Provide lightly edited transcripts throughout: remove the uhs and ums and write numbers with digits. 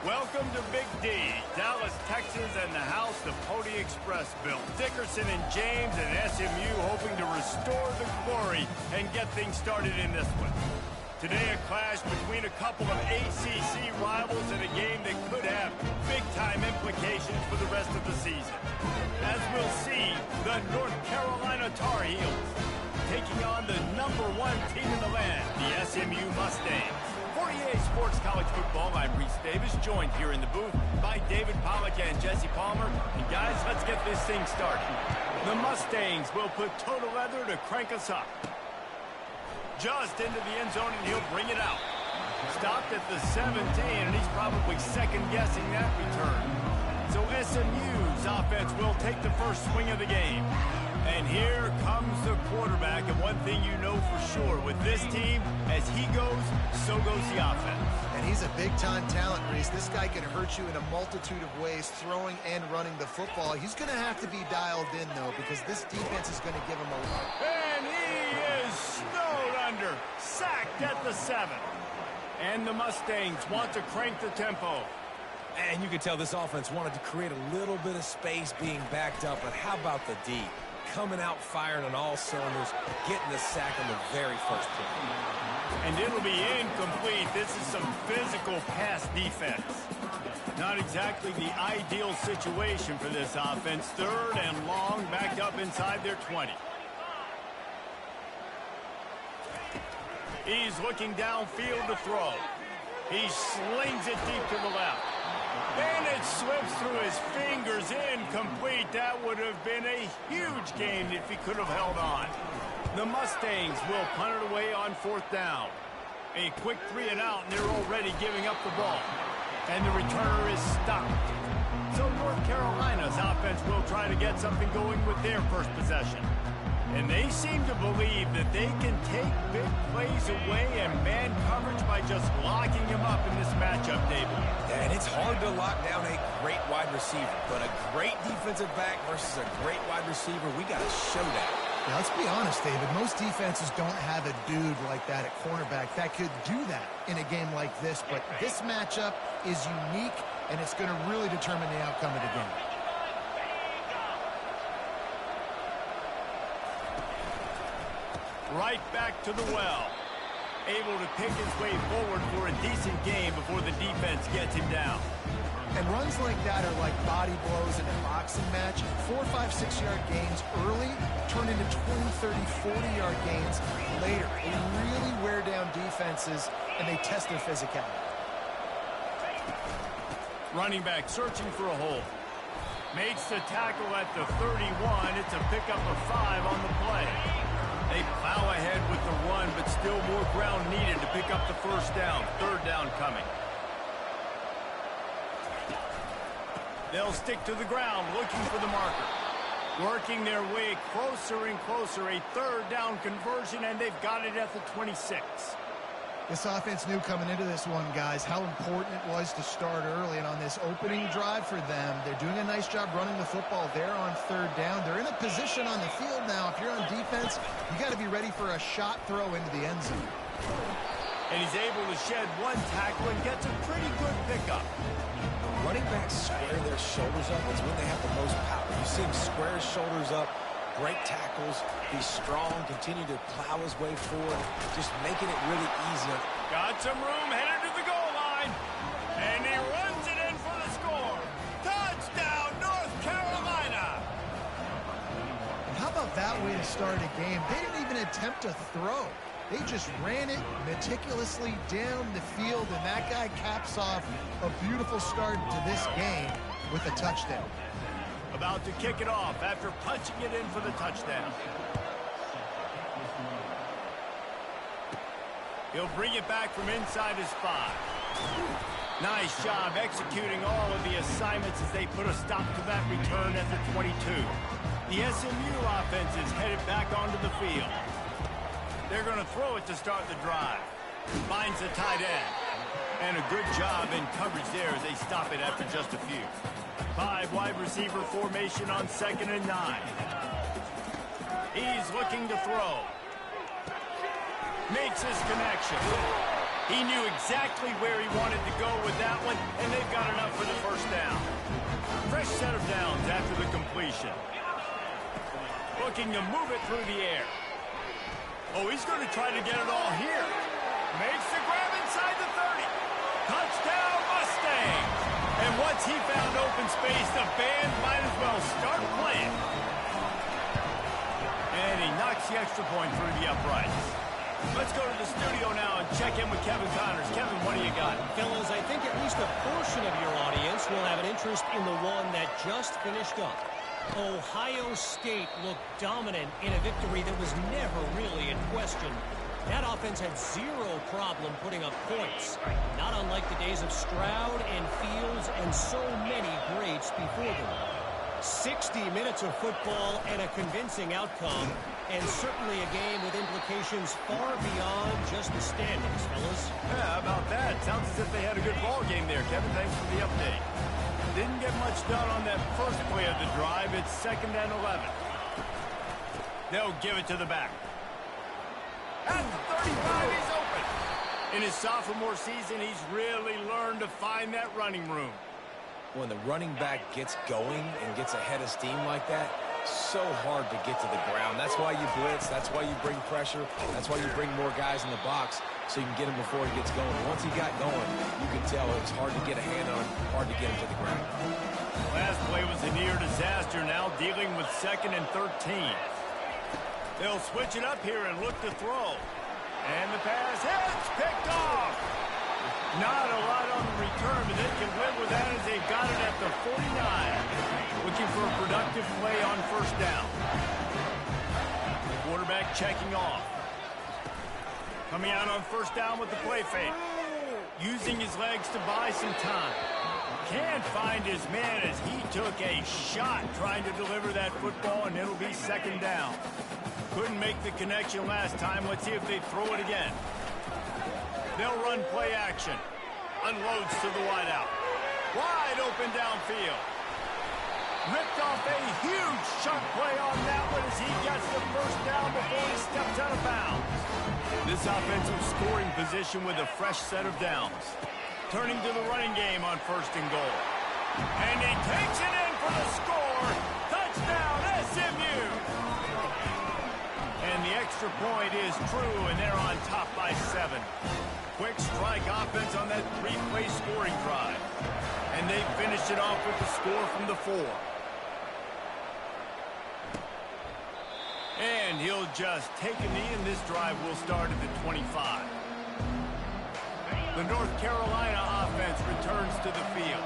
Welcome to Big D, Dallas, Texas, and the house the Pony Express built. Dickerson and James and SMU hoping to restore the glory and get things started in this one. Today, a clash between a couple of ACC rivals in a game that could have big-time implications for the rest of the season. As we'll see, the North Carolina Tar Heels taking on the #1 team in the land, the SMU Mustangs. For EA Sports College Football, I'm Reese Davis, joined here in the booth by David Pollack and Jesse Palmer. And guys, let's get this thing started. The Mustangs will put total leather to crank us up. Just into the end zone, and he'll bring it out. Stopped at the 17, and he's probably second-guessing that return. So SMU's offense will take the first swing of the game. And here comes the quarterback, and one thing you know for sure, with this team, as he goes, so goes the offense. And he's a big-time talent, Reese. This guy can hurt you in a multitude of ways, throwing and running the football. He's going to have to be dialed in, though, because this defense is going to give him a lot. And he is snowed under, sacked at the 7. And the Mustangs want to crank the tempo. And you can tell this offense wanted to create a little bit of space being backed up, but how about the D? Coming out firing on all cylinders, getting the sack on the very first play. And it'll be incomplete. This is some physical pass defense. Not exactly the ideal situation for this offense. Third and long, backed up inside their 20. He's looking downfield to throw. He slings it deep to the left. And it slips through his fingers, incomplete. That would have been a huge gain if he could have held on. The Mustangs will punt it away on 4th down. A quick 3 and out, and they're already giving up the ball. And the returner is stopped. So North Carolina's offense will try to get something going with their first possession. And they seem to believe that they can take big plays away and man coverage by just locking him up in this matchup, David. Yeah, and it's hard to lock down a great wide receiver, but a great defensive back versus a great wide receiver, we got to show that. Yeah, let's be honest, David. Most defenses don't have a dude like that at cornerback that could do that in a game like this, but this matchup is unique, and it's going to really determine the outcome of the game. Right back to the well. Able to pick his way forward for a decent game before the defense gets him down. And runs like that are like body blows in a boxing match. 4, 5, 6-yard gains early turn into 20, 30, 40-yard gains later. They really wear down defenses, and they test their physicality. Running back searching for a hole. Makes the tackle at the 31. It's a pickup of 5 on the play. They plow ahead with the run, but still more ground needed to pick up the first down. 3rd down coming. They'll stick to the ground, looking for the marker. Working their way closer and closer. A 3rd down conversion, and they've got it at the 26. This offense knew coming into this one, guys, how important it was to start early. And on this opening drive for them, they're doing a nice job running the football there on 3rd down. They're in a position on the field now. If you're on defense, you got to be ready for a shot throw into the end zone. And he's able to shed one tackle and gets a pretty good pickup. Running backs square their shoulders up. That's when they have the most power. You see him square his shoulders up. Great tackles, be strong, continue to plow his way forward, just making it really easy. Got some room, headed to the goal line, and he runs it in for the score. Touchdown, North Carolina! And how about that way to start a game? They didn't even attempt to throw. They just ran it meticulously down the field, and that guy caps off a beautiful start to this game with a touchdown. About to kick it off after punching it in for the touchdown. He'll bring it back from inside his 5. Nice job executing all of the assignments as they put a stop to that return at the 22. The SMU offense is headed back onto the field. They're going to throw it to start the drive. Finds the tight end. And a good job in coverage there as they stop it after just a few. 5 wide receiver formation on 2nd and 9. He's looking to throw. Makes his connection. He knew exactly where he wanted to go with that one, and they've got enough for the first down. Fresh set of downs after the completion. Looking to move it through the air. Oh, he's going to try to get it all here. Makes the grab inside the 30. Touchdown, Mustangs! And once he found open space, the band might as well start playing. And he knocks the extra point through the uprights. Let's go to the studio now and check in with Kevin Connors. Kevin, what do you got? Fellas, I think at least a portion of your audience will have an interest in the one that just finished up. Ohio State looked dominant in a victory that was never really in question. That offense had zero problem putting up points, not unlike the days of Stroud and Fields and so many greats before them. 60 minutes of football and a convincing outcome, and certainly a game with implications far beyond just the standings, fellas. Yeah, how about that? Sounds as if they had a good ball game there, Kevin. Thanks for the update. Didn't get much done on that first play of the drive. It's 2nd and 11. They'll give it to the back. At the 35, he's open. In his sophomore season, he's really learned to find that running room. When the running back gets going and gets ahead of steam like that, so hard to get to the ground. That's why you blitz. That's why you bring pressure. That's why you bring more guys in the box so you can get him before he gets going. Once he got going, you can tell it's hard to get a hand on him, hard to get him to the ground. Last play was a near disaster. Now dealing with 2nd and 13. They'll switch it up here and look to throw. And the pass hits, picked off. Not a lot on the return, but they can live with that as they've got it at the 49. Looking for a productive play on first down. Quarterback checking off. Coming out on first down with the play fake. Using his legs to buy some time. Can't find his man as he took a shot trying to deliver that football, and it'll be 2nd down. Couldn't make the connection last time. Let's see if they throw it again. They'll run play action. Unloads to the wideout. Wide open downfield. Ripped off a huge chunk play on that one as he gets the first down before he steps out of bounds. This offensive scoring position with a fresh set of downs. Turning to the running game on 1st and goal. And he takes it in for the score. Touchdown, SMU. And the extra point is true, and they're on top by 7. Quick strike offense on that 3-play scoring drive. And they finished it off with the score from the 4. And he'll just take a knee, and this drive will start at the 25. The North Carolina offense returns to the field.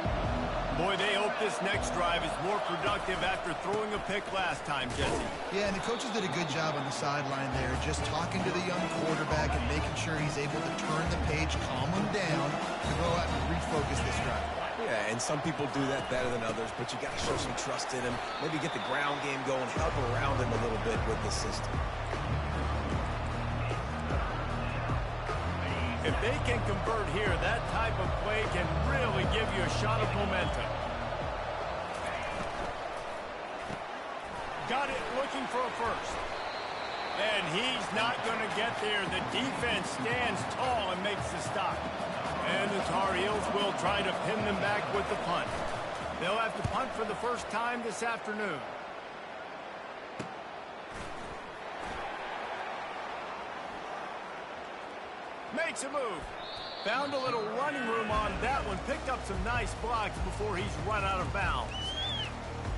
Boy, they hope this next drive is more productive after throwing a pick last time, Jesse. Yeah, and the coaches did a good job on the sideline there, just talking to the young quarterback and making sure he's able to turn the page, calm him down, to go out and refocus this drive. Yeah, and some people do that better than others, but you got to show some trust in him. Maybe get the ground game going, help around him a little bit with the system. If they can convert here, that type of play can really give you a shot of momentum. Got it, looking for a first. And he's not going to get there. The defense stands tall and makes the stop. And the Tar Heels will try to pin them back with the punt. They'll have to punt for the first time this afternoon. Makes a move. Found a little running room on that one. Picked up some nice blocks before he's run out of bounds.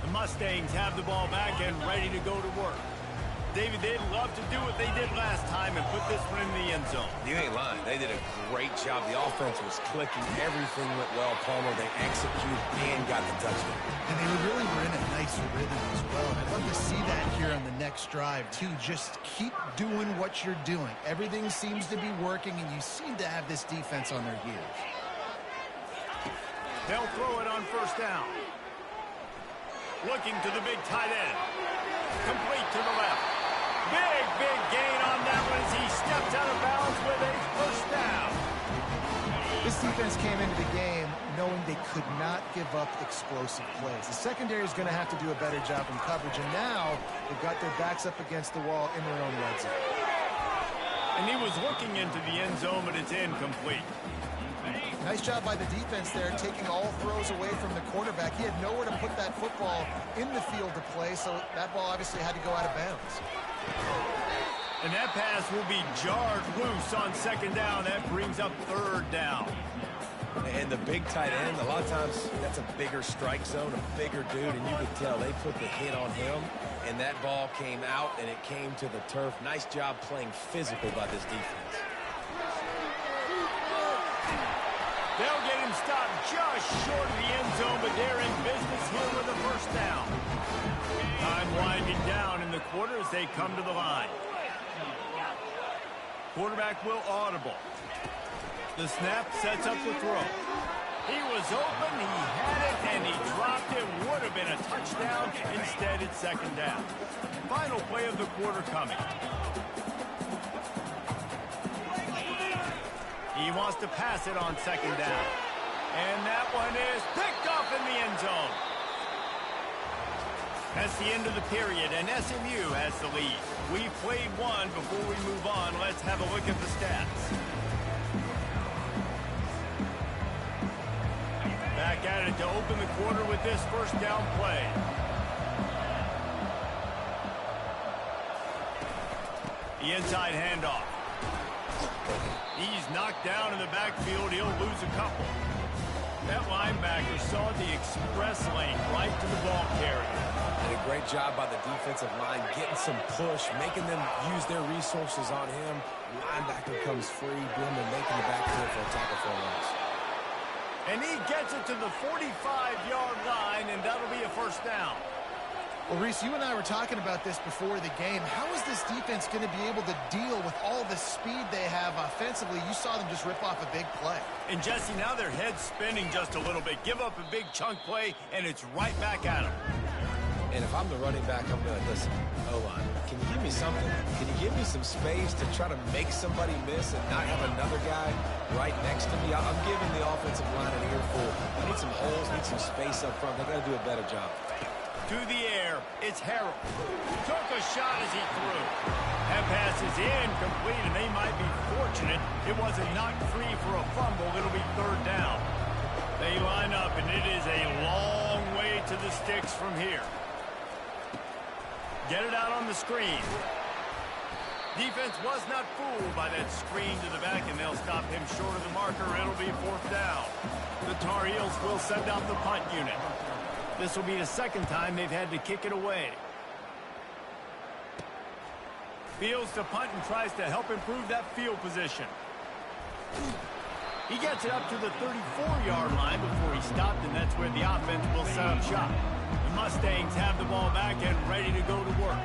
The Mustangs have the ball back and ready to go to work. David, they'd love to do what they did last time and put this one in the end zone. You ain't lying. They did a great job. The offense was clicking. Everything went well, Palmer. They executed and got the touchdown. And they really were in a nice rhythm as well. And I'd love to see that here on the next drive, too. Just keep doing what you're doing. Everything seems to be working, and you seem to have this defense on their heels. They'll throw it on first down. Looking to the big tight end. Complete to the left. Big gain on that one as he stepped out of bounds with a first down. This defense came into the game knowing they could not give up explosive plays. The secondary is going to have to do a better job in coverage, and now they've got their backs up against the wall in their own red zone. And he was looking into the end zone, but it's incomplete. Nice job by the defense there, taking all throws away from the quarterback. He had nowhere to put that football in the field to play, so that ball obviously had to go out of bounds. And that pass will be jarred loose on second down. That brings up third down. And the big tight end, a lot of times that's a bigger strike zone, a bigger dude, and you could tell they put the hit on him, and that ball came out, and it came to the turf. Nice job playing physical by this defense. They'll get him stopped just short of the end zone, but they're in business here with a first down. Time winding down in the quarter as they come to the line. Quarterback will audible. The snap sets up the throw. He was open, he had it, and he dropped it. Would have been a touchdown. Instead, it's second down. Final play of the quarter coming. He wants to pass it on second down. And that one is picked off in the end zone. That's the end of the period, and SMU has the lead. We played one. Before we move on, let's have a look at the stats. Back at it to open the quarter with this first down play. The inside handoff. He's knocked down in the backfield. He'll lose a couple. That linebacker saw the express lane right to the ball carrier. And a great job by the defensive line, getting some push, making them use their resources on him. Linebacker comes free, boom, and making the backfield for a tackle for a loss. And he gets it to the 45-yard line, and that'll be a first down. Well, Reese, you and I were talking about this before the game. How is this defense going to be able to deal with all the speed they have offensively? You saw them just rip off a big play. And, Jesse, now their head's spinning just a little bit. Give up a big chunk play, and it's right back at them. And if I'm the running back, I'm going to listen. O-line, can you give me something? Can you give me some space to try to make somebody miss and not have another guy right next to me? I'm giving the offensive line an earful. I need some holes, need some space up front. They've got to do a better job. To the air, it's Harrell. Took a shot as he threw. That pass is incomplete, and they might be fortunate it wasn't knocked free for a fumble. It'll be third down. They line up, and it is a long way to the sticks from here. Get it out on the screen. Defense was not fooled by that screen to the back, and they'll stop him short of the marker. It'll be fourth down. The Tar Heels will send out the punt unit. This will be the second time they've had to kick it away. Fields to punt and tries to help improve that field position. He gets it up to the 34-yard line before he stopped, and that's where the offense will set up shop. The Mustangs have the ball back and ready to go to work.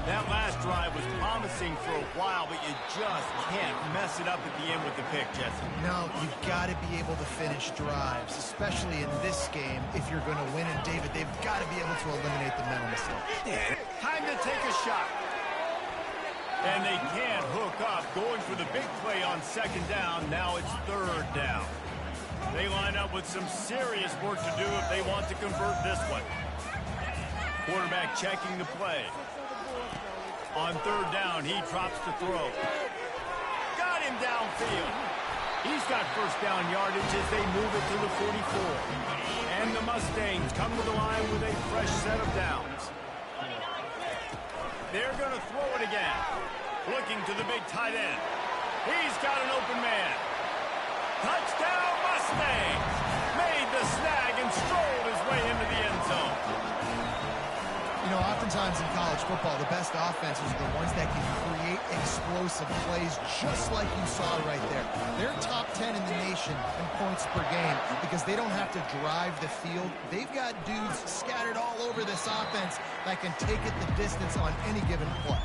That last drive was promising for a while, but you just can't mess it up at the end with the pick, Jesse. No, you've got to be able to finish drives, especially in this game. If you're going to win it, David, they've got to be able to eliminate the mental mistakes. Time to take a shot. And they can't hook up, going for the big play on second down. Now it's third down. They line up with some serious work to do if they want to convert this one. Quarterback checking the play. On third down, he drops to throw. Got him downfield. He's got first down yardage as they move it to the 44. And the Mustangs come to the line with a fresh set of downs. They're going to throw it again. Looking to the big tight end. He's got an open man. Touchdown Mustangs! Made the snag and strolled his way into the end zone. You know, oftentimes in college football, the best offenses are the ones that can create explosive plays just like you saw right there. They're top 10 in the nation in points per game because they don't have to drive the field. They've got dudes scattered all over this offense that can take it the distance on any given play.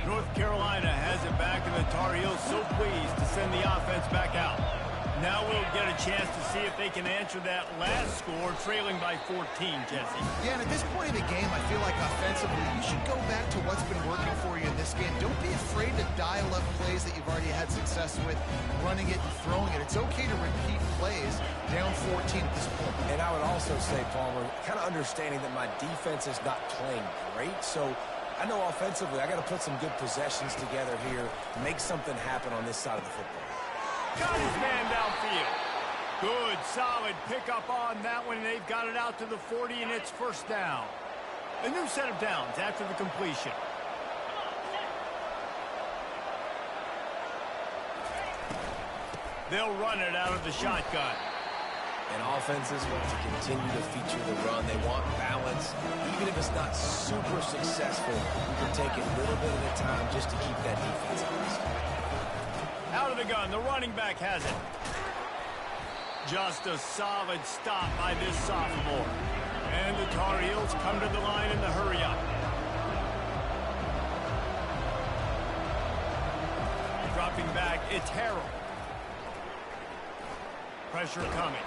North Carolina has it back, and the Tar Heels so pleased to send the offense back out. Now we'll get a chance to see if they can answer that last score, trailing by 14, Jesse. Yeah, and at this point in the game, I feel like offensively, you should go back to what's been working for you in this game. Don't be afraid to dial up plays that you've already had success with, running it and throwing it. It's okay to repeat plays down 14 at this point. And I would also say, Palmer, kind of understanding that my defense is not playing great, so I know offensively I got to put some good possessions together here, make something happen on this side of the football. Got his man downfield. Good, solid pickup on that one, and they've got it out to the 40, and it's first down. A new set of downs after the completion. They'll run it out of the shotgun. And offenses want to continue to feature the run. They want balance. Even if it's not super successful, you can take it little bit at a time just to keep that defense honest. Out of the gun, the running back has it. Just a solid stop by this sophomore. And the Tar Heels come to the line in the hurry-up. Dropping back, it's Harrell. Pressure coming.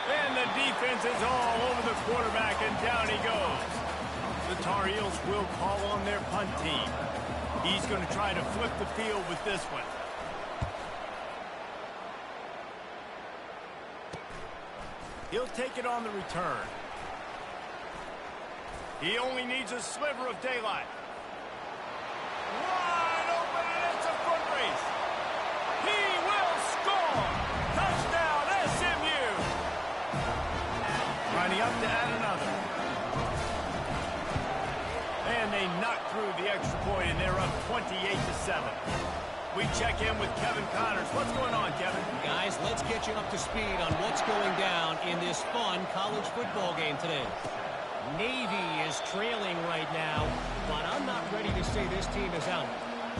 And the defense is all over the quarterback, and down he goes. The Tar Heels will call on their punt team. He's going to try to flip the field with this one. He'll take it on the return. He only needs a sliver of daylight. Wide open, and it's a foot race. He will score! Touchdown, SMU! Lining up to add another. And they knock through the extra point, and they're up 28-7. We check in with Kevin Connors. What's going on, Kevin? Guys, let's get you up to speed on what's going down in this fun college football game today. Navy is trailing right now, but I'm not ready to say this team is out.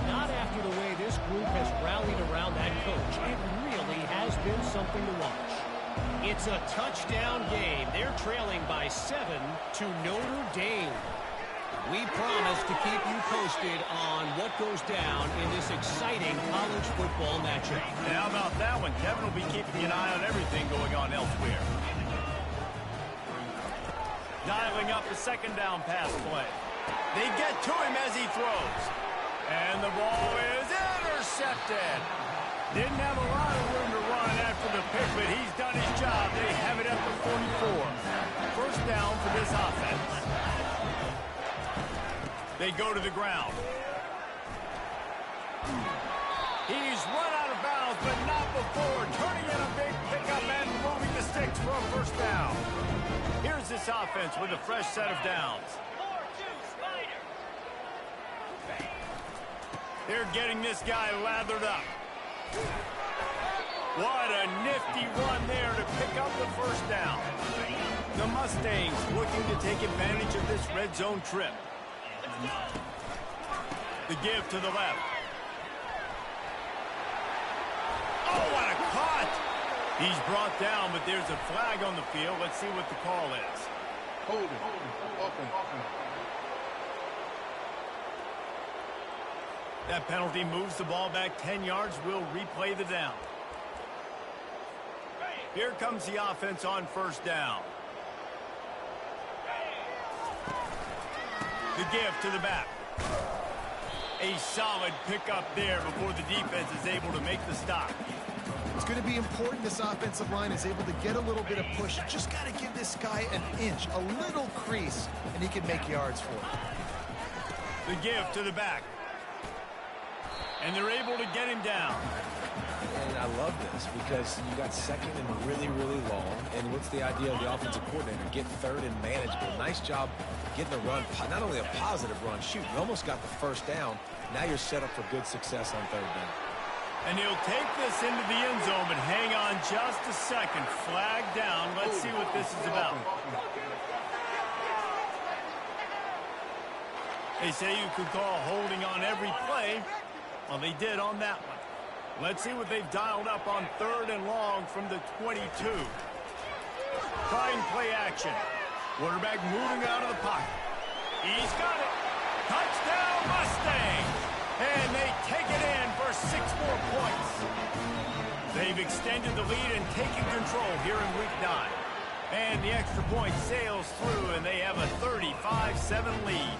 Not after the way this group has rallied around that coach. It really has been something to watch. It's a touchdown game. They're trailing by 7 to Notre Dame. We promise to keep you posted on what goes down in this exciting college football matchup. And how about that one? Kevin will be keeping an eye on everything going on elsewhere. Dialing up the second down pass play. They get to him as he throws. And the ball is intercepted. Didn't have a lot of room to run after the pick, but he's done his job. They have it at the 44. First down for this offense. They go to the ground. He's run out of bounds, but not before. Turning in a big pickup and moving the sticks for a first down. Here's this offense with a fresh set of downs. They're getting this guy lathered up. What a nifty run there to pick up the first down. The Mustangs looking to take advantage of this red zone trip. The give to the left. Oh, what a cut! He's brought down, but there's a flag on the field. Let's see what the call is. Hold it. Open. That penalty moves the ball back 10 yards. We'll replay the down. Here comes the offense on first down. The give to the back. A solid pickup there before the defense is able to make the stop. It's going to be important this offensive line is able to get a little bit of push. You just got to give this guy an inch, a little crease, and he can make yards for it. The give to the back. And they're able to get him down. And I love this because you got second and really, really long. And what's the idea of the offensive coordinator? Get third and manageable. Nice job getting the run, not only a positive run, shoot, you almost got the first down. Now you're set up for good success on third down. And he'll take this into the end zone, but hang on just a second. Flag down. Let's see what this is about. They say you could call holding on every play. Well, they did on that one. Let's see what they've dialed up on third and long from the 22. Trying play action. Quarterback moving out of the pocket. He's got it. Touchdown, Mustang! And they take it in for 6 more points. They've extended the lead and taken control here in Week 9. And the extra point sails through, and they have a 35-7 lead.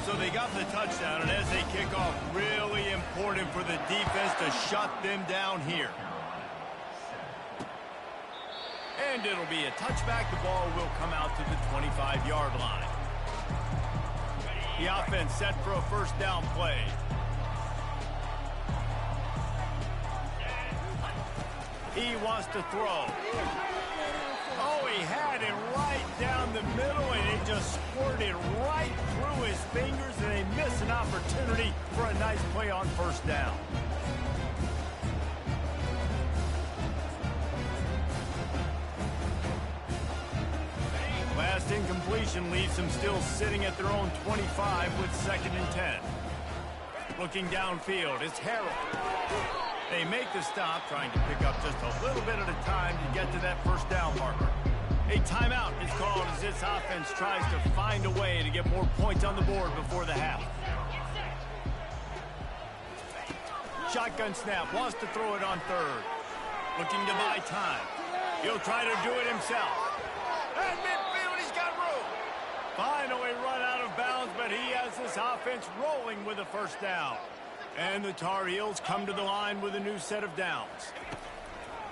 So they got the touchdown, and as they kick off, really important for the defense to shut them down here. And it'll be a touchback. The ball will come out to the 25-yard line. The offense set for a first down play. He wants to throw. Oh, he had it right down the middle, and it just squirted right through his fingers, and they miss an opportunity for a nice play on first down. Last incompletion leaves them still sitting at their own 25 with 2nd and 10. Looking downfield, it's Harold. They make the stop, trying to pick up just a little bit at a time to get to that first down marker. A timeout is called as this offense tries to find a way to get more points on the board before the half. Shotgun snap, wants to throw it on 3rd. Looking to buy time. He'll try to do it himself. At midfield, he's got room. Finally run out of bounds, but he has this offense rolling with a first down. And the Tar Heels come to the line with a new set of downs.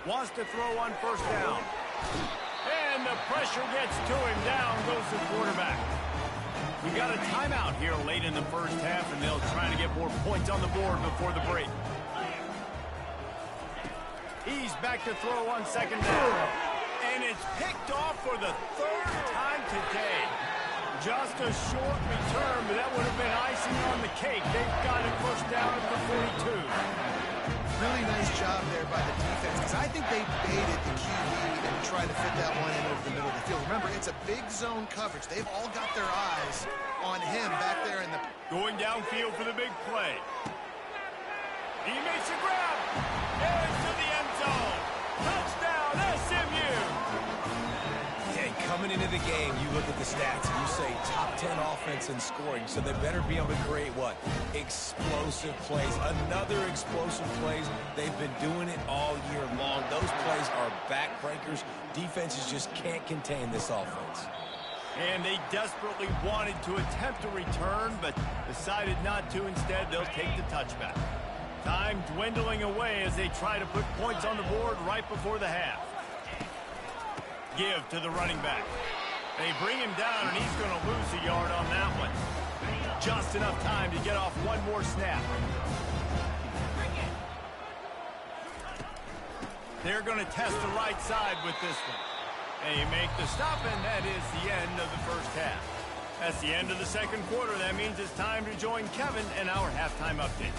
Wants to throw on first down. And the pressure gets to him. Down goes the quarterback. We got a timeout here late in the first half, and they'll try to get more points on the board before the break. He's back to throw on 2nd down. And it's picked off for the 3rd time today. Just a short return, but that would have been icing on the cake. They've got it first down at the 42. Really nice job there by the defense, because I think they baited the QB and tried to fit that one in over the middle of the field. Remember, it's a big zone coverage. They've all got their eyes on him back there in the... Going downfield for the big play. He makes a grab. Into the end zone. Touchdown, SMU. Coming into the game, you look at the stats and you say top 10 offense in scoring, so they better be able to create what? Explosive plays. Another explosive plays. They've been doing it all year long. Those plays are backbreakers. Defenses just can't contain this offense. And they desperately wanted to attempt a return, but decided not to. Instead, they'll take the touchback. Time dwindling away as they try to put points on the board right before the half. Give to the running back. They bring him down, and he's going to lose a yard on that one. Just enough time to get off one more snap. They're going to test the right side with this one. They make the stop, and that is the end of the first half. That's the end of the second quarter. That means it's time to join Kevin and our halftime update.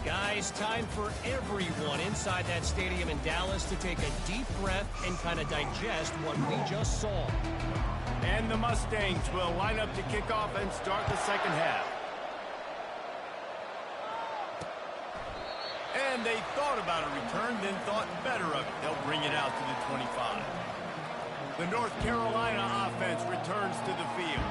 Guys, time for everyone inside that stadium in Dallas to take a deep breath and kind of digest what we just saw. And the Mustangs will line up to kick off and start the second half. And they thought about a return, then thought better of it. They'll bring it out to the 25. The North Carolina offense returns to the field.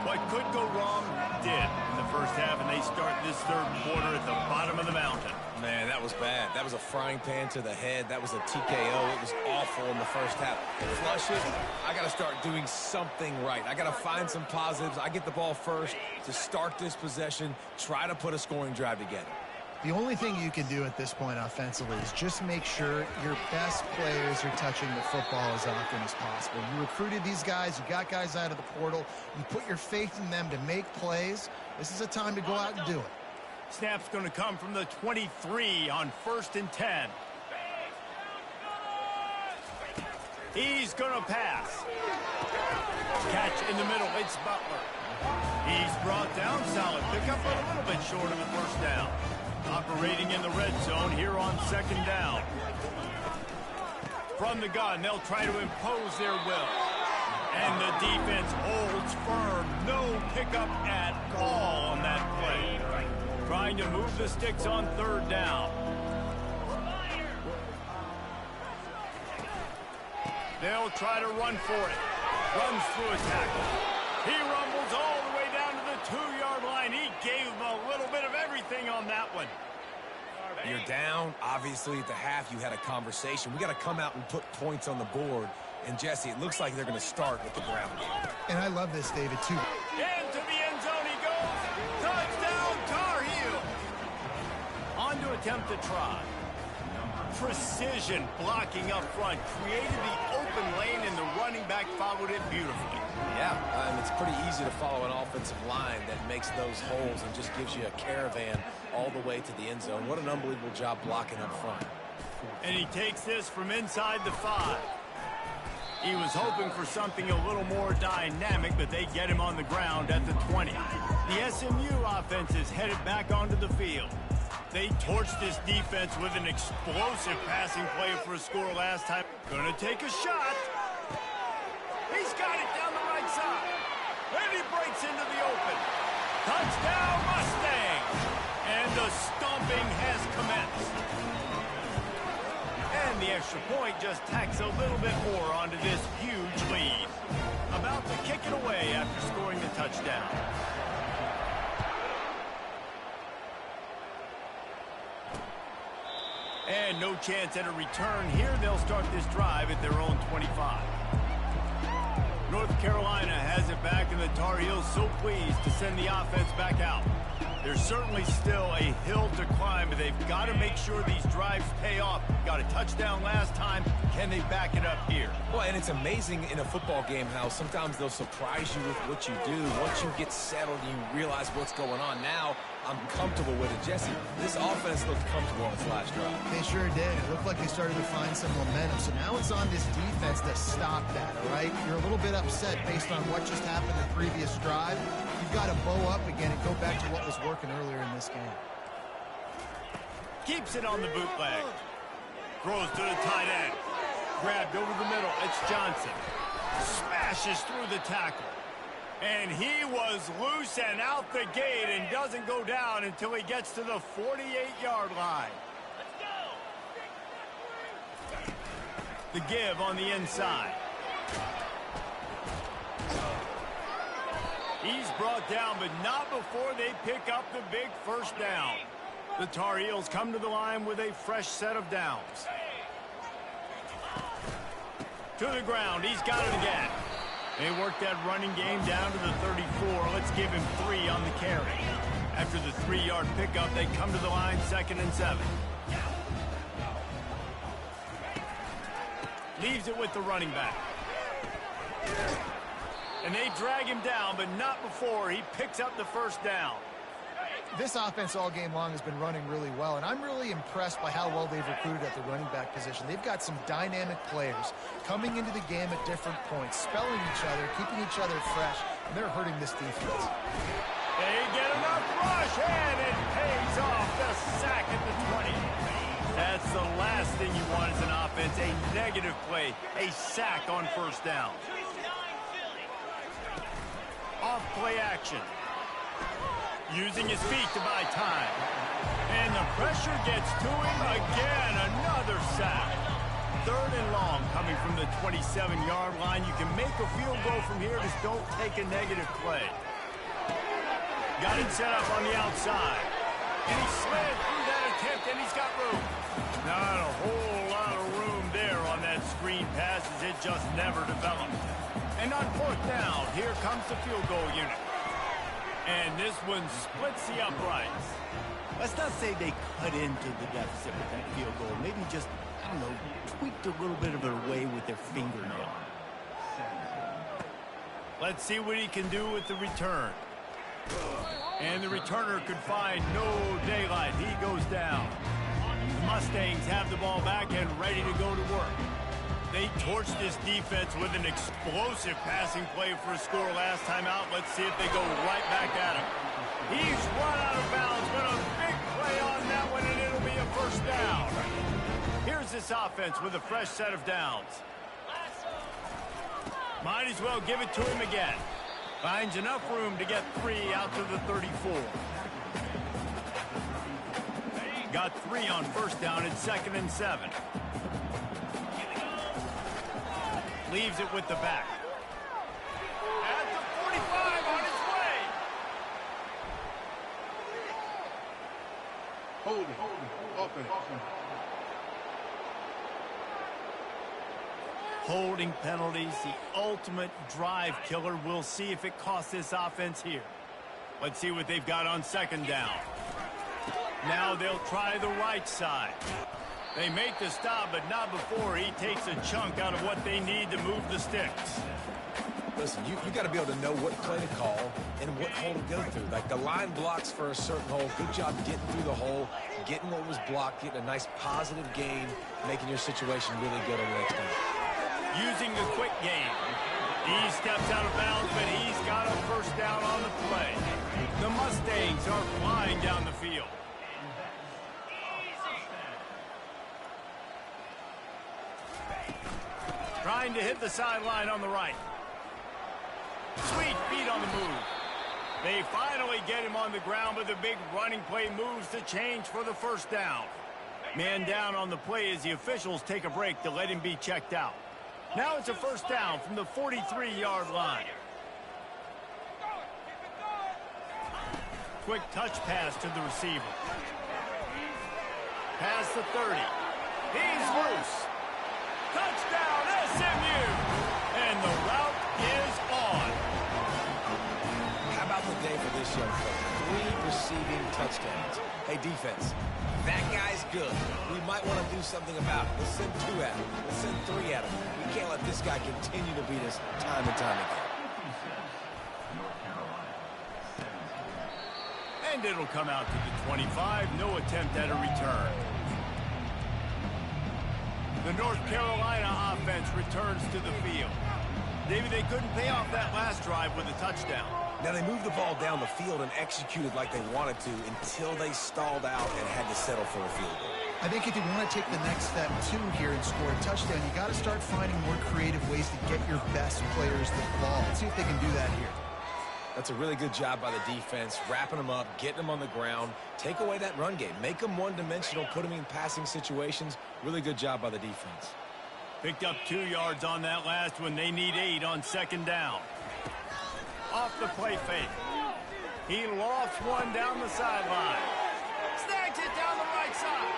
What could go wrong did in the first half, and they start this third quarter at the bottom of the mountain. Man, that was bad. That was a frying pan to the head. That was a TKO. It was awful in the first half. Flush it. I got to start doing something right. I got to find some positives. I get the ball first to start this possession, try to put a scoring drive together. The only thing you can do at this point offensively is just make sure your best players are touching the football as often as possible. You recruited these guys. You got guys out of the portal. You put your faith in them to make plays. This is a time to go out and do it. Snap's going to come from the 23 on 1st and 10. He's going to pass. Catch in the middle. It's Butler. He's brought down. Solid pickup, but a little bit short of the first down. Operating in the red zone here on 2nd down. From the gun, they'll try to impose their will. And the defense holds firm. No pickup at all on that play. Trying to move the sticks on 3rd down. They'll try to run for it. Runs through a tackle. He rumbles all the way down to the 2-yard line. He gave him a little bit of everything on that one. You're down. Obviously, at the half, you had a conversation. We got to come out and put points on the board. And, Jesse, it looks like they're going to start with the ground game. And I love this, David, too. Into the end zone he goes. Touchdown, Tar Heel. On to attempt to try. Precision blocking up front. Created the open lane, and the running back followed it beautifully. Yeah, it's pretty easy to follow an offensive line that makes those holes and just gives you a caravan all the way to the end zone. What an unbelievable job blocking up front. And he takes this from inside the 5. He was hoping for something a little more dynamic, but they get him on the ground at the 20. The SMU offense is headed back onto the field. They torched this defense with an explosive passing play for a score last time. Gonna take a shot. He's got it down the right side. And he breaks into the open. Touchdown, Mustangs! And the stomping has commenced. And the extra point just tacks a little bit more onto this huge lead. About to kick it away after scoring the touchdown. And no chance at a return here. They'll start this drive at their own 25. North Carolina has it back, and the Tar Heels so pleased to send the offense back out. There's certainly still a hill to climb, but they've got to make sure these drives pay off. Got a touchdown last time. Can they back it up here? Well, and it's amazing in a football game how sometimes they'll surprise you with what you do. Once you get settled, you realize what's going on. Now, I'm comfortable with it. Jesse, this offense looked comfortable on its last drive. They sure did. It looked like they started to find some momentum. So now it's on this defense to stop that, all right? You're a little bit upset based on what just happened the previous drive. You've got to bow up again and go back to what was working earlier in this game. Keeps it on the bootleg. Throws to the tight end. Grabbed over the middle. It's Johnson. Smashes through the tackle. And he was loose and out the gate and doesn't go down until he gets to the 48-yard line. The give on the inside. He's brought down, but not before they pick up the big first down. The Tar Heels come to the line with a fresh set of downs. To the ground. He's got it again. They work that running game down to the 34. Let's give him 3 on the carry. After the 3-yard pickup, they come to the line 2nd and 7. Leaves it with the running back. And they drag him down, but not before he picks up the first down. This offense all game long has been running really well, and I'm really impressed by how well they've recruited at the running back position. They've got some dynamic players coming into the game at different points, spelling each other, keeping each other fresh, and they're hurting this defense. They get enough rush, and it pays off. The sack at the 20. That's the last thing you want as an offense, a negative play, a sack on first down. Off play action. Using his feet to buy time. And the pressure gets to him again. Another sack. 3rd and long coming from the 27-yard line. You can make a field goal from here. Just don't take a negative play. Got it set up on the outside. And he slid through that attempt, and he's got room. Not a whole lot of room there on that screen pass as it just never developed. And on 4th down, here comes the field goal unit. And this one splits the uprights. Let's not say they cut into the deficit with that field goal. Maybe just, I don't know, tweaked a little bit of their way with their fingernail. Let's see what he can do with the return. And the returner could find no daylight. He goes down. The Mustangs have the ball back and ready to go to work. They torched this defense with an explosive passing play for a score last time out. Let's see if they go right back at him. He's run out of bounds, but a big play on that one, and it'll be a first down. Here's this offense with a fresh set of downs. Might as well give it to him again. Finds enough room to get 3 out to the 34. Got 3 on first down at 2nd and 7. Leaves it with the back. At the 45 on its way. Holding. Offense. Holding penalties, the ultimate drive killer. We'll see if it costs this offense here. Let's see what they've got on 2nd down. Now they'll try the right side. They make the stop, but not before he takes a chunk out of what they need to move the sticks. Listen, you got to be able to know what play to call and what hole to go through. Like the line blocks for a certain hole. Good job getting through the hole, getting what was blocked, getting a nice positive gain, making your situation really good on the next time. Using the quick game. He steps out of bounds, but he's got a first down on the play. The Mustangs are flying down the field. Trying to hit the sideline on the right. Sweet feet on the move. They finally get him on the ground, but the big running play moves the change for the first down. Man down on the play as the officials take a break to let him be checked out. Now it's a first down from the 43-yard line. Quick touch pass to the receiver. Pass the 30. He's loose. Touchdown, SMU! And the route is on. How about the day for this young fella? 3 receiving touchdowns. Hey, defense, that guy's good. We might want to do something about it. Let's send 2 at him. Let's send 3 at him. We can't let this guy continue to beat us time and time again. And it'll come out to the 25. No attempt at a return. The North Carolina offense returns to the field. David, they couldn't pay off that last drive with a touchdown. Now, they moved the ball down the field and executed like they wanted to until they stalled out and had to settle for a field goal. I think if you want to take the next step, too, here and score a touchdown, you got to start finding more creative ways to get your best players the ball. Let's see if they can do that here. That's a really good job by the defense, wrapping them up, getting them on the ground. Take away that run game. Make them one-dimensional, put them in passing situations. Really good job by the defense. Picked up 2 yards on that last one. They need 8 on second down. Off the play fake. He lofts one down the sideline. Snags it down the right side.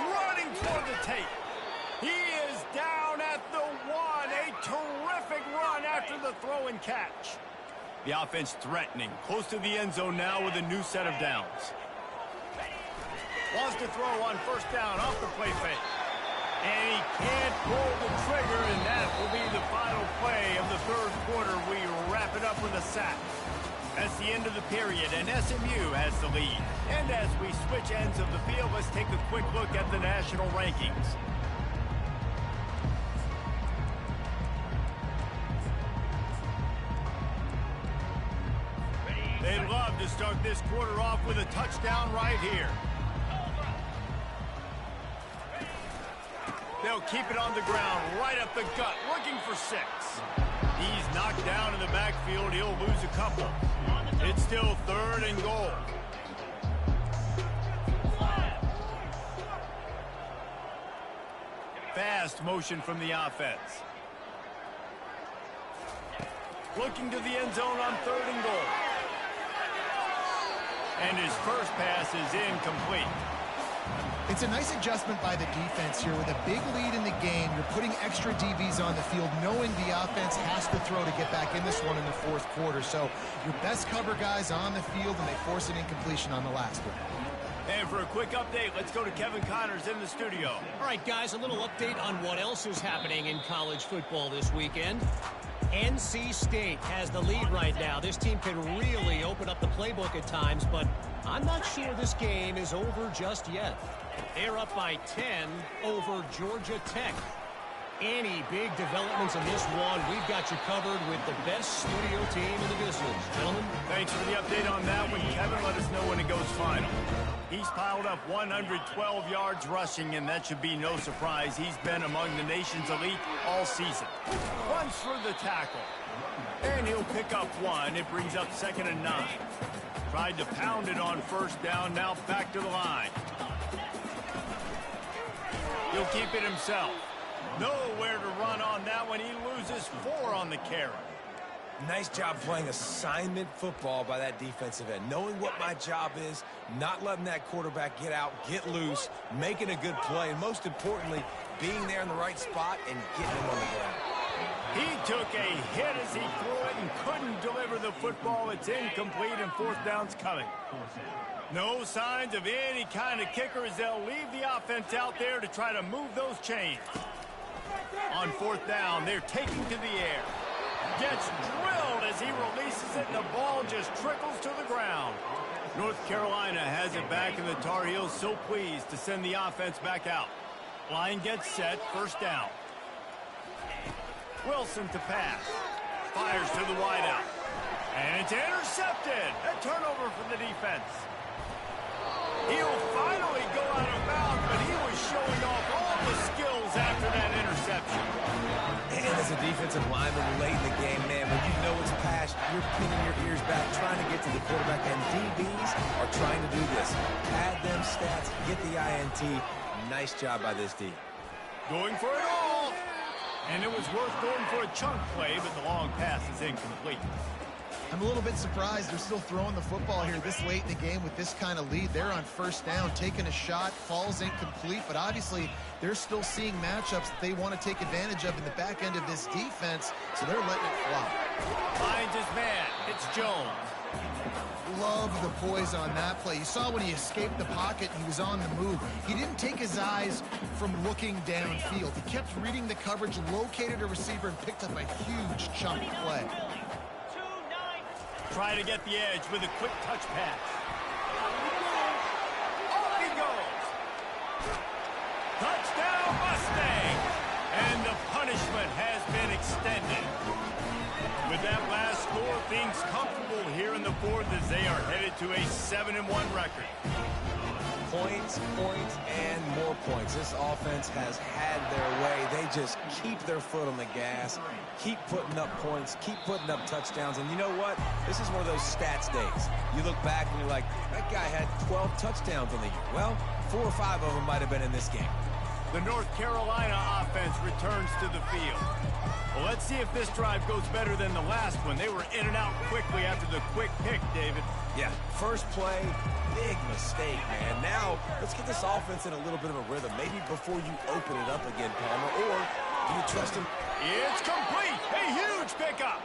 Running toward the tape. He is down at the 1. A terrific run after the throw and catch. The offense threatening. Close to the end zone now with a new set of downs. Wants to throw on first down off the play fake. And he can't pull the trigger, and that will be the final play of the third quarter. We wrap it up with a sack. That's the end of the period, and SMU has the lead. And as we switch ends of the field, let's take a quick look at the national rankings. They'd love to start this quarter off with a touchdown right here. They'll keep it on the ground, right up the gut, looking for 6. He's knocked down in the backfield. He'll lose a couple. It's still 3rd and goal. Fast motion from the offense. Looking to the end zone on 3rd and goal. And his first pass is incomplete. It's a nice adjustment by the defense here. With a big lead in the game, you're putting extra DBs on the field, knowing the offense has to throw to get back in this one in the 4th quarter. So your best cover guys on the field, and they force an incompletion on the last one. And for a quick update, let's go to Kevin Connors in the studio. All right, guys, a little update on what else is happening in college football this weekend. NC State has the lead right now. This team can really open up the playbook at times, but I'm not sure this game is over just yet. They're up by 10 over Georgia Tech. Any big developments in this one, we've got you covered with the best studio team in the business. Gentlemen, thanks for the update on that one. Kevin, let us know when it goes final. He's piled up 112 yards rushing, and that should be no surprise. He's been among the nation's elite all season. Runs for the tackle. And he'll pick up 1. It brings up 2nd and 9. Tried to pound it on first down, now back to the line. He'll keep it himself. Nowhere to run on that one. He loses 4 on the carry. Nice job playing assignment football by that defensive end. Knowing what my job is, not letting that quarterback get out, get loose, making a good play, and most importantly, being there in the right spot and getting him on the ground. He took a hit as he threw it and couldn't deliver the football. It's incomplete, and 4th down's coming. No signs of any kind of kicker as they'll leave the offense out there to try to move those chains. On 4th down, they're taking to the air. Gets drilled as he releases it, and the ball just trickles to the ground. North Carolina has it back, and the Tar Heels so pleased to send the offense back out. Line gets set, first down. Wilson to pass. Fires to the wideout. And it's intercepted. A turnover for the defense. He'll finally go out of bounds, but he was showing off all the skills after that interception. And as a defensive lineman late in the game, man, when you know it's past, you're pinning your ears back, trying to get to the quarterback, and DBs are trying to do this. Pad them stats, get the INT. Nice job by this D. Going for it all. And it was worth going for a chunk play, but the long pass is incomplete. I'm a little bit surprised they're still throwing the football here this late in the game with this kind of lead. They're on first down, taking a shot, falls incomplete, but obviously they're still seeing matchups that they want to take advantage of in the back end of this defense, so they're letting it fly. Finds his man. It's Jones. Love the poise on that play. You saw when he escaped the pocket, he was on the move. He didn't take his eyes from looking downfield. He kept reading the coverage, located a receiver, and picked up a huge chunk play. Try to get the edge with a quick touch pass. Off he goes. Touchdown Mustang. And the punishment has been extended. With that last score, things comfortable here in the fourth as they are headed to a 7-1 record. Points, and more points. This offense has had their way. They just keep their foot on the gas, keep putting up points, keep putting up touchdowns. And you know what? This is one of those stats days. You look back and you're like, that guy had 12 touchdowns on the year. Well, 4 or 5 of them might have been in this game. The North Carolina offense returns to the field. Well, let's see if this drive goes better than the last one. They were in and out quickly after the quick pick, David. Yeah, first play, big mistake, man. Now, let's get this offense in a little bit of a rhythm. Maybe before you open it up again, Palmer, or do you trust him? It's complete. A huge pickup.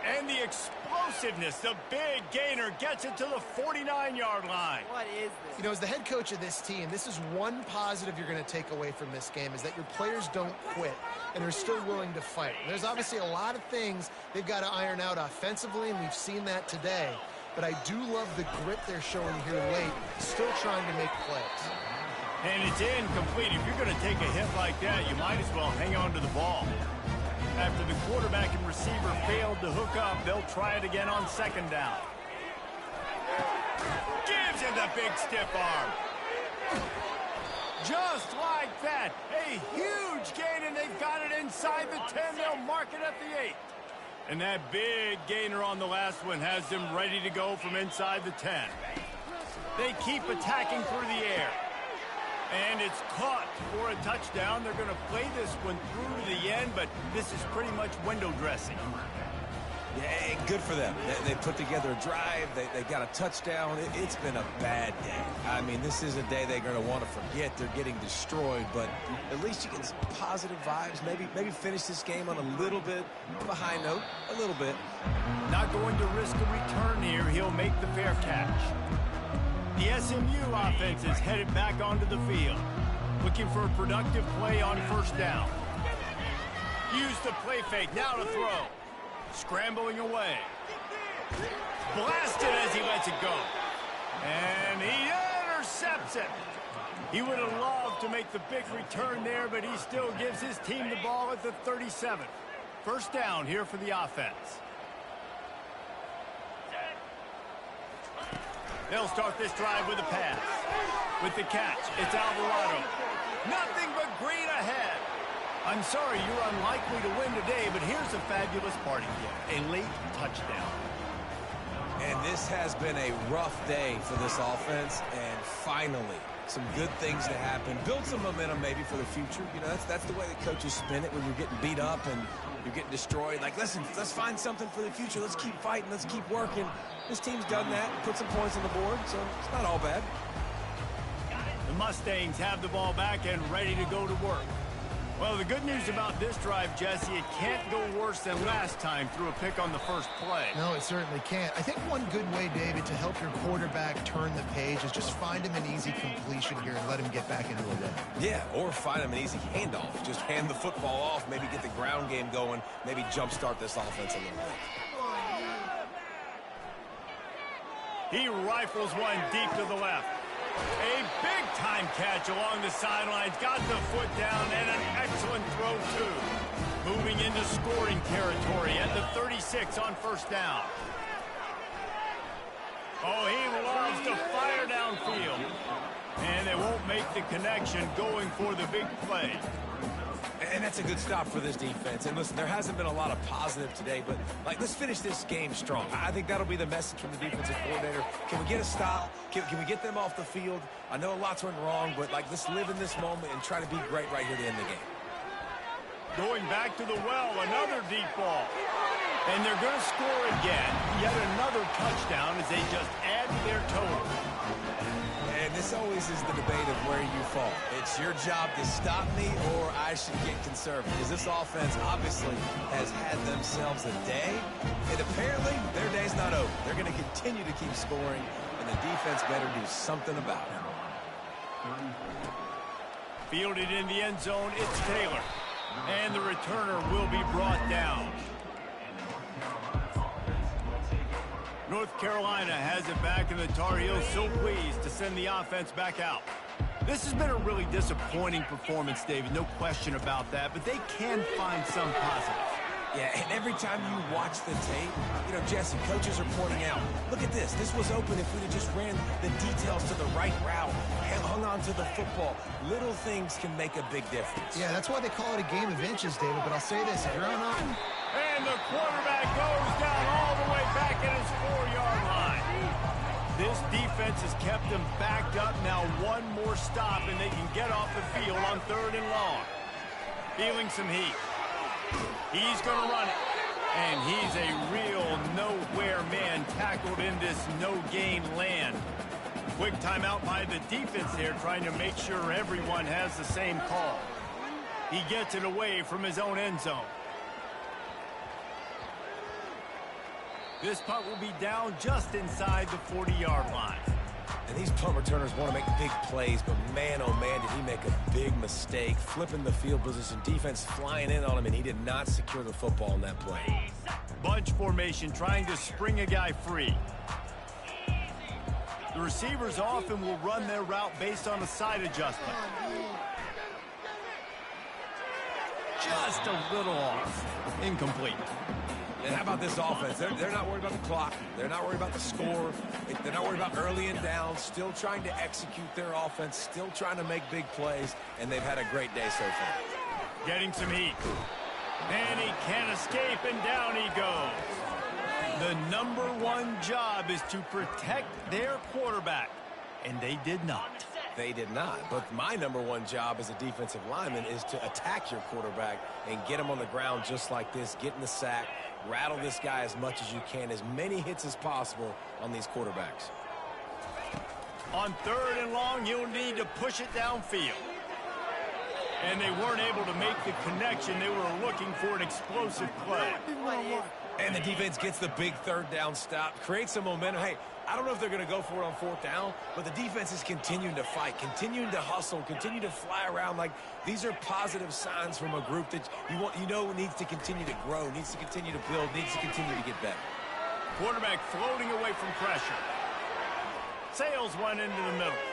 And the explosiveness, the big gainer gets it to the 49-yard line. What is this? You know, as the head coach of this team, this is one positive you're going to take away from this game, is that your players don't quit and are still willing to fight. There's obviously a lot of things they've got to iron out offensively, and we've seen that today. But I do love the grit they're showing here late, still trying to make plays. And it's incomplete. If you're going to take a hit like that, you might as well hang on to the ball. After the quarterback and receiver failed to hook up, they'll try it again on second down. Gives him the big stiff arm. Just like that. A huge gain, and they've got it inside the 10. They'll mark it at the 8. And that big gainer on the last one has them ready to go from inside the 10. They keep attacking through the air. And it's caught for a touchdown. They're going to play this one through to the end, but this is pretty much window dressing. Yeah, good for them. They put together a drive. They got a touchdown. It's been a bad day. I mean, this is a day they're going to want to forget. They're getting destroyed, but at least you get some positive vibes. Maybe finish this game on a little bit of a high note, a little bit. Not going to risk a return here. He'll make the fair catch. The SMU offense is headed back onto the field, looking for a productive play on first down. Use the play fake, now to throw. Scrambling away. Blasted as he lets it go. And he intercepts it. He would have loved to make the big return there, but he still gives his team the ball at the 37. First down here for the offense. They'll start this drive with a pass. With the catch, it's Alvarado. Nothing but green ahead. I'm sorry you're unlikely to win today, but here's a fabulous party gift. A late touchdown. And this has been a rough day for this offense, and finally, some good things to happen. Build some momentum maybe for the future. You know, that's the way the coaches spin it when you're getting beat up and you're getting destroyed. Like, listen, let's find something for the future. Let's keep fighting. Let's keep working. This team's done that, put some points on the board, so it's not all bad. The Mustangs have the ball back and ready to go to work. Well, the good news about this drive, Jesse, it can't go worse than last time through a pick on the first play. No, it certainly can't. I think one good way, David, to help your quarterback turn the page is just find him an easy completion here and let him get back into a rhythm. Yeah, or find him an easy handoff. Just hand the football off, maybe get the ground game going, maybe jumpstart this offense a little bit. He rifles one deep to the left. A big-time catch along the sidelines. Got the foot down and an excellent throw, too. Moving into scoring territory at the 36 on first down. Oh, he loves to fire downfield. And they won't make the connection going for the big play. And that's a good stop for this defense. And listen, there hasn't been a lot of positive today, but let's finish this game strong. I think that'll be the message from the defensive coordinator. Can we get a stop? Can we get them off the field? I know lots went wrong, but let's live in this moment and try to be great right here to end the game. Going back to the well, another deep ball. And they're going to score again. Yet another touchdown as they just add to their total. And this always is the debate of where you fall. It's your job to stop me or I should get conservative. Because this offense obviously has had themselves a day. And apparently their day's not over. They're going to continue to keep scoring. And the defense better do something about it. Fielded in the end zone, it's Taylor. And the returner will be brought down. North Carolina has it back, and the Tar Heels so pleased to send the offense back out. This has been a really disappointing performance, David, no question about that, but they can find some positives. Yeah, and every time you watch the tape, Jesse, coaches are pointing out, look at this. This was open if we'd have just ran the details to the right route, hung on to the football. Little things can make a big difference. Yeah, that's why they call it a game of inches, David, but I'll say this, if you're on up... And the quarterback goes down all the way back at his 4-yard line. This defense has kept them backed up. Now one more stop, and they can get off the field on 3rd and long. Feeling some heat. He's going to run it. And he's a real nowhere man tackled in this no-gain land. Quick timeout by the defense there, trying to make sure everyone has the same call. He gets it away from his own end zone. This punt will be down just inside the 40-yard line. And these punt returners want to make big plays, but man, oh man, did he make a big mistake. Flipping the field position, defense flying in on him, and he did not secure the football in that play. Bunch formation, trying to spring a guy free. The receivers often will run their route based on a side adjustment. Just a little off. Incomplete. And how about this offense? They're not worried about the clock. They're not worried about the score. They're not worried about early and down. Still trying to execute their offense. Still trying to make big plays. And they've had a great day so far. Getting some heat. And he can't escape, and down he goes. The #1 job is to protect their quarterback. And they did not. They did not. But my #1 job as a defensive lineman is to attack your quarterback and get him on the ground just like this. Get in the sack. Rattle this guy as much as you can. As many hits as possible on these quarterbacks. On 3rd and long, you'll need to push it downfield. And they weren't able to make the connection. They were looking for an explosive play. And the defense gets the big 3rd down stop. Creates some momentum. Hey, I don't know if they're going to go for it on 4th down, but the defense is continuing to fight, continuing to hustle, continue to fly around. These are positive signs from a group that needs to continue to grow, needs to continue to build, needs to continue to get better. Quarterback floating away from pressure. Sails one into the middle.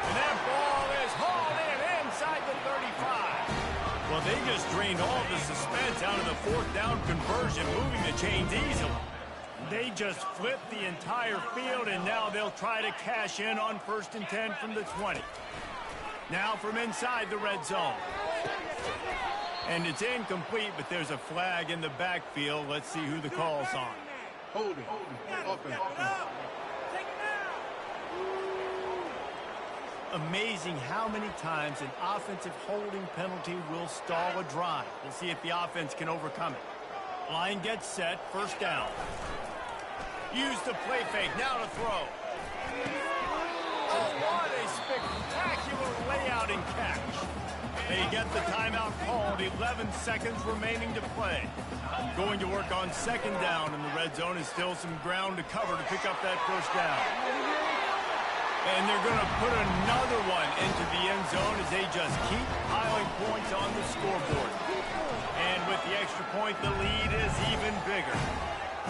And that ball is hauled in inside the 35. Well, they just drained all the suspense out of the 4th down conversion, moving the chains easily. They just flipped the entire field, and now they'll try to cash in on 1st and 10 from the 20. Now from inside the red zone. And it's incomplete, but there's a flag in the backfield. Let's see who the call's on. Holding. Offense. Amazing how many times an offensive holding penalty will stall a drive. We'll see if the offense can overcome it. Line gets set, 1st down. Use the play fake, now to throw. Oh, what a spectacular layout and catch. They get the timeout called, 11 seconds remaining to play. Going to work on second down, and the red zone is still some ground to cover to pick up that first down. And they're going to put another one into the end zone as they just keep piling points on the scoreboard. And with the extra point, the lead is even bigger.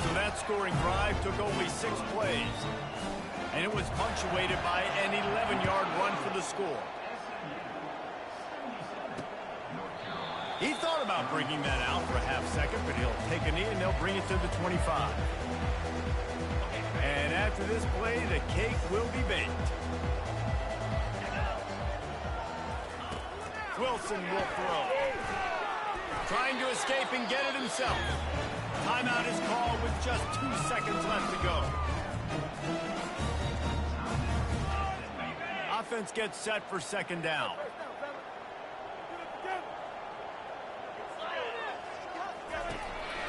So that scoring drive took only 6 plays. And it was punctuated by an 11-yard run for the score. He thought about bringing that out for a half second, but he'll take a knee and they'll bring it to the 25. And after this play, the cake will be baked. Wilson will throw. Trying to escape and get it himself. Timeout is called with just 2 seconds left to go. Offense gets set for second down.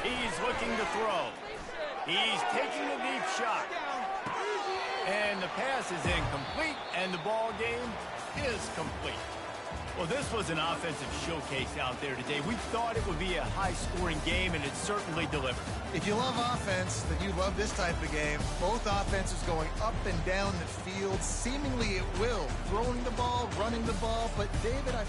He's looking to throw. He's taking a deep shot. And the pass is incomplete, and the ball game is complete. Well, this was an offensive showcase out there today. We thought it would be a high-scoring game, and it certainly delivered. If you love offense, then you love this type of game. Both offenses going up and down the field. Seemingly it will. Throwing the ball, running the ball. But, David, I